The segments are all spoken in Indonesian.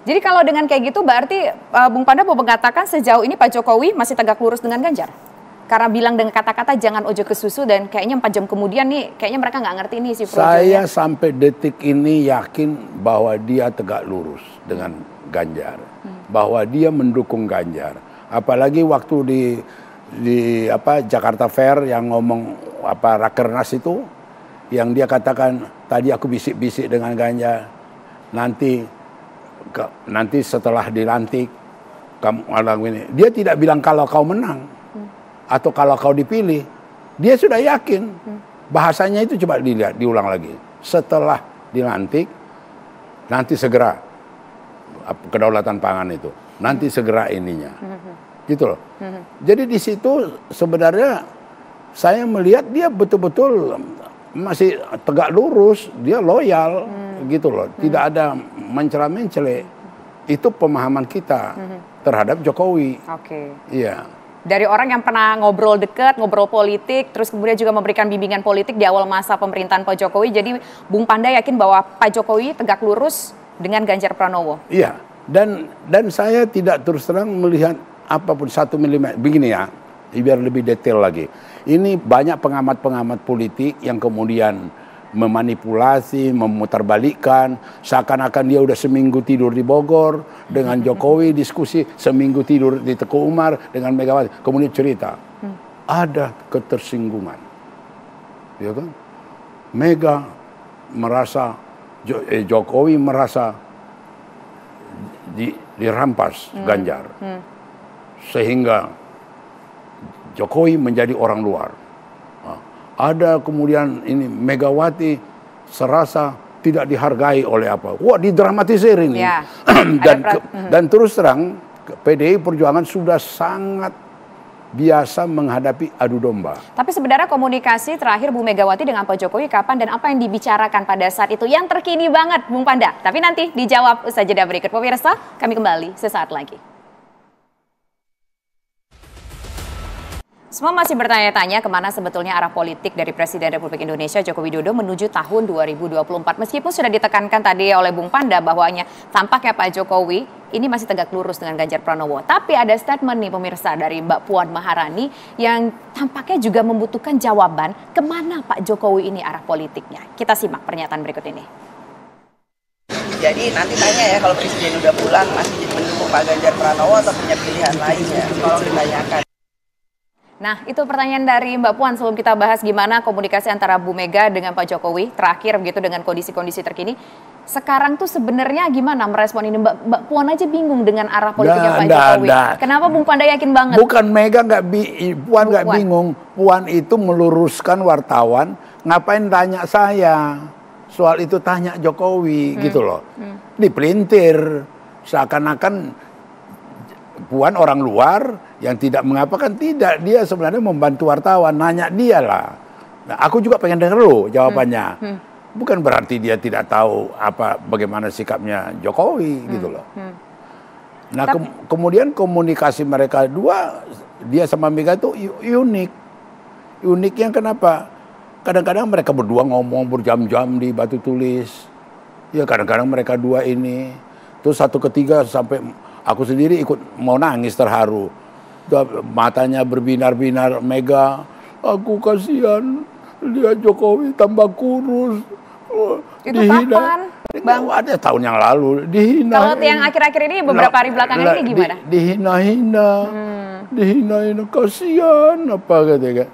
Jadi kalau dengan kayak gitu berarti Bung Panda mau mengatakan sejauh ini Pak Jokowi masih tegak lurus dengan Ganjar? Karena bilang dengan kata-kata jangan ojo ke susu dan kayaknya 4 jam kemudian nih kayaknya mereka nggak ngerti nih si projonya. Saya sampai detik ini yakin bahwa dia tegak lurus dengan Ganjar. Bahwa dia mendukung Ganjar. Apalagi waktu di Jakarta Fair yang ngomong Rakernas itu, yang dia katakan tadi aku bisik-bisik dengan Ganjar, nanti setelah dilantik kamu ini, dia tidak bilang kalau kau menang atau kalau kau dipilih, dia sudah yakin. Bahasanya itu coba dilihat, diulang lagi. Setelah dilantik, nanti segera kedaulatan pangan itu, nanti segera ininya, gitu loh. Jadi di situ sebenarnya saya melihat dia betul-betul masih tegak lurus, dia loyal, gitu loh. Tidak ada mencela-mencele. Itu pemahaman kita terhadap Jokowi. Oke. Iya. Dari orang yang pernah ngobrol dekat, ngobrol politik, terus kemudian juga memberikan bimbingan politik di awal masa pemerintahan Pak Jokowi. Jadi Bung Panda yakin bahwa Pak Jokowi tegak lurus dengan Ganjar Pranowo. Iya. Dan saya tidak terus terang melihat apapun 1 mm. Begini ya, biar lebih detail lagi. Ini banyak pengamat-pengamat politik yang kemudian memanipulasi, memutarbalikkan, seakan-akan dia udah seminggu tidur di Bogor dengan Jokowi, diskusi seminggu tidur di Teguh Umar dengan Megawati, kemudian cerita ada ketersinggungan, ya kan? Mega merasa Jokowi merasa dirampas Ganjar, sehingga Jokowi menjadi orang luar. Ada kemudian ini Megawati serasa tidak dihargai oleh apa. Wah, didramatisir ini. Ya, dan terus terang PDI Perjuangan sudah sangat biasa menghadapi adu domba. Tapi sebenarnya komunikasi terakhir Bu Megawati dengan Pak Jokowi kapan dan apa yang dibicarakan pada saat itu yang terkini banget Bung Panda. Tapi nanti dijawab usai jeda berikut. Pemirsa, kami kembali sesaat lagi. Semua masih bertanya-tanya kemana sebetulnya arah politik dari Presiden Republik Indonesia Joko Widodo menuju tahun 2024. Meskipun sudah ditekankan tadi oleh Bung Panda bahwanya tampaknya Pak Jokowi ini masih tegak lurus dengan Ganjar Pranowo. Tapi ada statement nih pemirsa dari Mbak Puan Maharani yang tampaknya juga membutuhkan jawaban kemana Pak Jokowi ini arah politiknya. Kita simak pernyataan berikut ini. Jadi nanti tanya ya kalau Presiden udah pulang masih mendukung Pak Ganjar Pranowo atau punya pilihan lain ya. Kalau ditanyakan. Nah, itu pertanyaan dari Mbak Puan sebelum kita bahas gimana komunikasi antara Bu Mega dengan Pak Jokowi terakhir begitu dengan kondisi-kondisi terkini. Sekarang tuh sebenarnya gimana merespon ini? Mbak Puan aja bingung dengan arah politiknya Pak Jokowi. Kenapa Bung Panda yakin banget? Bukan Mega Puan nggak bingung. Puan itu meluruskan wartawan, ngapain tanya saya? Soal itu tanya Jokowi gitu loh. Dipelintir seakan-akan Puan orang luar yang tidak mengapakan, tidak, dia sebenarnya membantu wartawan, nanya dia lah. Nah, aku juga pengen denger lo jawabannya. Bukan berarti dia tidak tahu bagaimana sikapnya Jokowi gitu loh. Nah, kemudian komunikasi mereka dua, dia sama Mega itu unik. Uniknya kenapa? Kadang-kadang mereka berdua ngomong berjam-jam di batu tulis. Ya kadang-kadang mereka dua ini. Terus satu ketiga sampai aku sendiri ikut mau nangis terharu. Matanya berbinar-binar Mega, aku kasihan lihat Jokowi tambah kurus. Itu dihina. Kapan, Bang? Ada tahun yang lalu dihina. Kalau yang akhir-akhir ini beberapa hari belakangan ini gimana? Dihina-hina, kasihan apa katanya.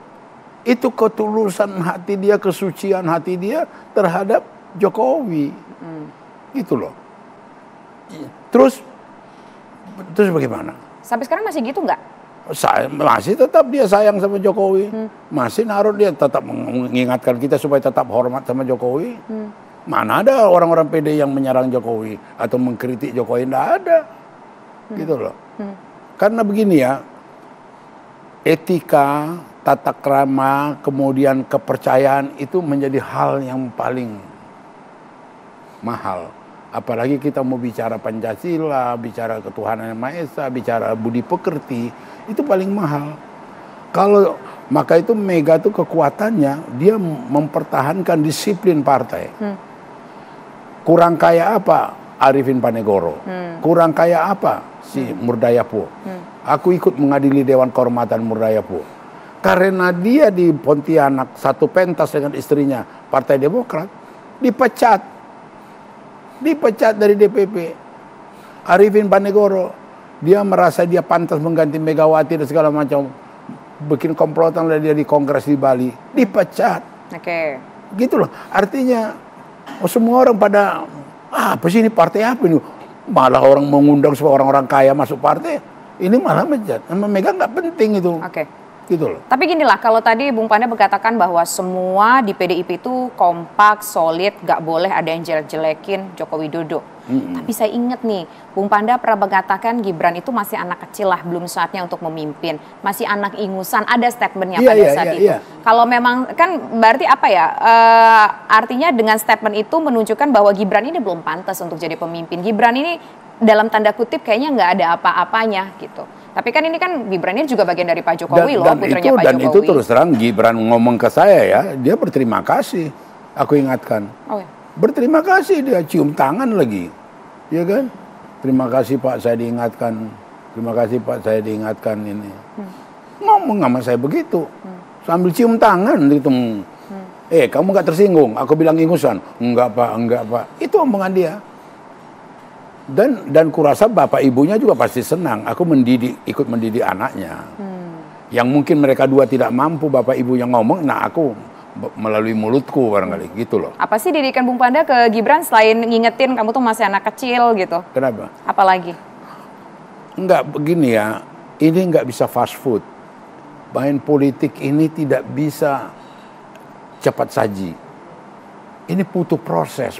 Itu ketulusan hati dia, kesucian hati dia terhadap Jokowi. Gitu loh. Terus bagaimana? Sampai sekarang masih gitu nggak? Masih tetap dia sayang sama Jokowi. Masih naruh dia tetap mengingatkan kita supaya tetap hormat sama Jokowi. Mana ada orang-orang PD yang menyerang Jokowi atau mengkritik Jokowi? Nggak ada. Gitu loh. Karena begini ya, etika, tata krama, kemudian kepercayaan itu menjadi hal yang paling mahal. Apalagi kita mau bicara Pancasila, bicara ketuhanan yang Maha Esa, bicara budi pekerti, itu paling mahal. Maka itu Mega itu kekuatannya, dia mempertahankan disiplin partai. Kurang kaya apa? Arifin Panegoro. Kurang kaya apa si Murdayapo? Aku ikut mengadili Dewan Kehormatan Murdayapo. Karena dia di Pontianak satu pentas dengan istrinya Partai Demokrat, dipecat dari DPP. Arifin Panegoro, dia merasa dia pantas mengganti Megawati dan segala macam, bikin komplotan lah dia di Kongres di Bali, dipecat. Oke. Gitu loh. Artinya semua orang pada apa sih ini partai apa ini? Malah orang mengundang supaya orang-orang kaya masuk partai. Ini malah memegang nggak penting itu. Oke. Gitu loh. Tapi gini lah, kalau tadi Bung Panda berkatakan bahwa semua di PDIP itu kompak, solid, gak boleh ada yang jelek-jelekin Joko Widodo. Tapi saya ingat nih, Bung Panda pernah mengatakan Gibran itu masih anak kecil lah, belum saatnya untuk memimpin. Masih anak ingusan, ada statementnya pada saat itu. Kalau memang, kan berarti apa ya, artinya dengan statement itu menunjukkan bahwa Gibran ini belum pantas untuk jadi pemimpin. Gibran ini dalam tanda kutip kayaknya nggak ada apa-apanya gitu. Tapi kan ini kan Gibran ini juga bagian dari Pak Jokowi loh, putranya Pak Jokowi. Dan itu terus terang Gibran ngomong ke saya ya, dia berterima kasih. Aku ingatkan. Oh, ya. Berterima kasih, dia cium tangan lagi. Ya kan? Terima kasih Pak, saya diingatkan. Terima kasih Pak, saya diingatkan ini. Ngomong sama saya begitu. Sambil cium tangan gitu. Kamu gak tersinggung? Aku bilang ingusan. Enggak Pak. Itu omongan dia. Dan kurasa bapak ibunya juga pasti senang. Aku ikut mendidik anaknya. Yang mungkin mereka dua tidak mampu bapak ibunya ngomong, nah aku melalui mulutku barangkali gitu loh. Apa sih didikan Bung Panda ke Gibran selain ngingetin kamu tuh masih anak kecil gitu? Kenapa? Apalagi? Enggak begini ya, ini enggak bisa fast food. Main politik ini tidak bisa cepat saji. Ini butuh proses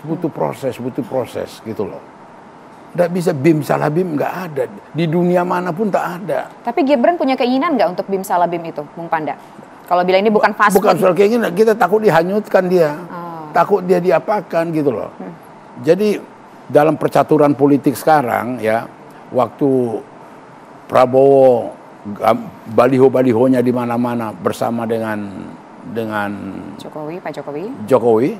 gitu loh. Nggak bisa bim salah bim, nggak ada. Di dunia manapun tak ada. Tapi Gibran punya keinginan nggak untuk bim salah bim itu, Bung Panda? Kalau bilang ini bukan fast food. Bukan soal keinginan, kita takut dihanyutkan dia. Takut dia diapakan gitu loh. Jadi dalam percaturan politik sekarang ya, waktu Prabowo baliho-balihonya di mana-mana bersama dengan Pak Jokowi,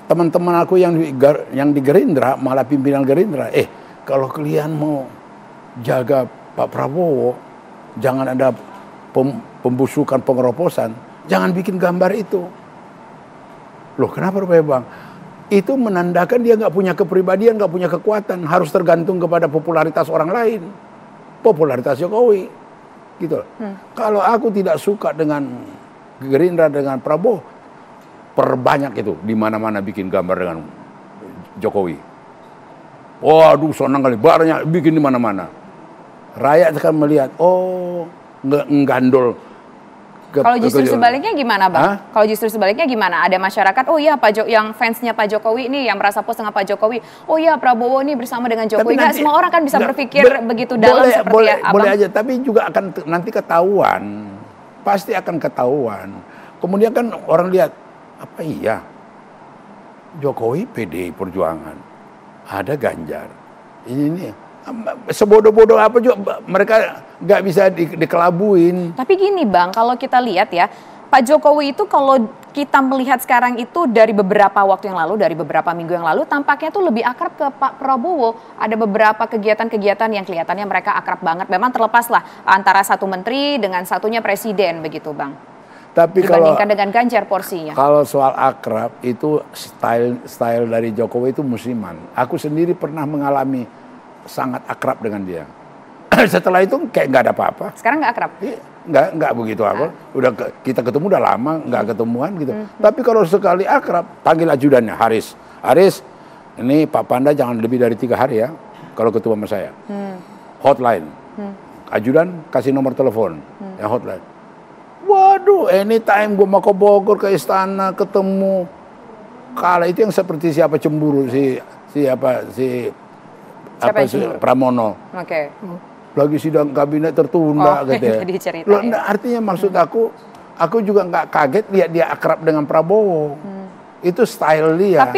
teman-teman aku yang di Gerindra, malah pimpinan Gerindra, kalau kalian mau jaga Pak Prabowo, jangan ada pembusukan, pengeroposan, jangan bikin gambar itu. Loh kenapa Rupanya Bang? Itu menandakan dia nggak punya kepribadian, nggak punya kekuatan, harus tergantung kepada popularitas orang lain, popularitas Jokowi, gitu. Kalau aku tidak suka dengan Gerindra dengan Prabowo, perbanyak itu di mana-mana bikin gambar dengan Jokowi. Waduh, senang kali, banyak bikin di mana-mana. Rakyat akan melihat, nggandol. Kalau justru sebaliknya gimana, Bang? Kalau justru sebaliknya gimana? Ada masyarakat, yang fansnya Pak Jokowi ini, yang merasa puas dengan Pak Jokowi, Prabowo ini bersama dengan Jokowi. Nggak semua orang kan bisa berpikir begitu dalam seperti Abang. Boleh aja, tapi juga akan nanti ketahuan. Pasti akan ketahuan. Kemudian kan orang lihat, apa iya? Jokowi PDI Perjuangan. Ada Ganjar. Ini sebodoh-bodoh apa juga mereka nggak bisa dikelabuin. Tapi gini Bang, kalau kita lihat ya, Pak Jokowi itu kalau kita melihat sekarang itu dari beberapa waktu yang lalu, dari beberapa minggu yang lalu, tampaknya tuh lebih akrab ke Pak Prabowo. Ada beberapa kegiatan-kegiatan yang kelihatannya mereka akrab banget. Memang terlepas lah antara satu menteri dengan satunya presiden begitu Bang. Tapi dibandingkan dengan Ganjar porsinya. Kalau soal akrab itu style dari Jokowi itu musiman. Aku sendiri pernah mengalami sangat akrab dengan dia. Setelah itu kayak nggak ada apa-apa. Sekarang nggak akrab? Nggak begitu apa. Kita ketemu udah lama nggak ketemuan gitu. Tapi kalau sekali akrab, panggil ajudannya Haris. Haris, ini Pak Panda jangan lebih dari 3 hari ya kalau ketemu sama saya. Hotline. Ajudan kasih nomor telepon. Ya hotline. Waduh, anytime gue mau ke Bogor, ke istana, ketemu. Kala itu yang seperti siapa cemburu, si Pramono. Oke. Lagi sidang kabinet tertunda gitu ya. Loh, artinya maksud aku juga nggak kaget lihat dia akrab dengan Prabowo. Itu style dia.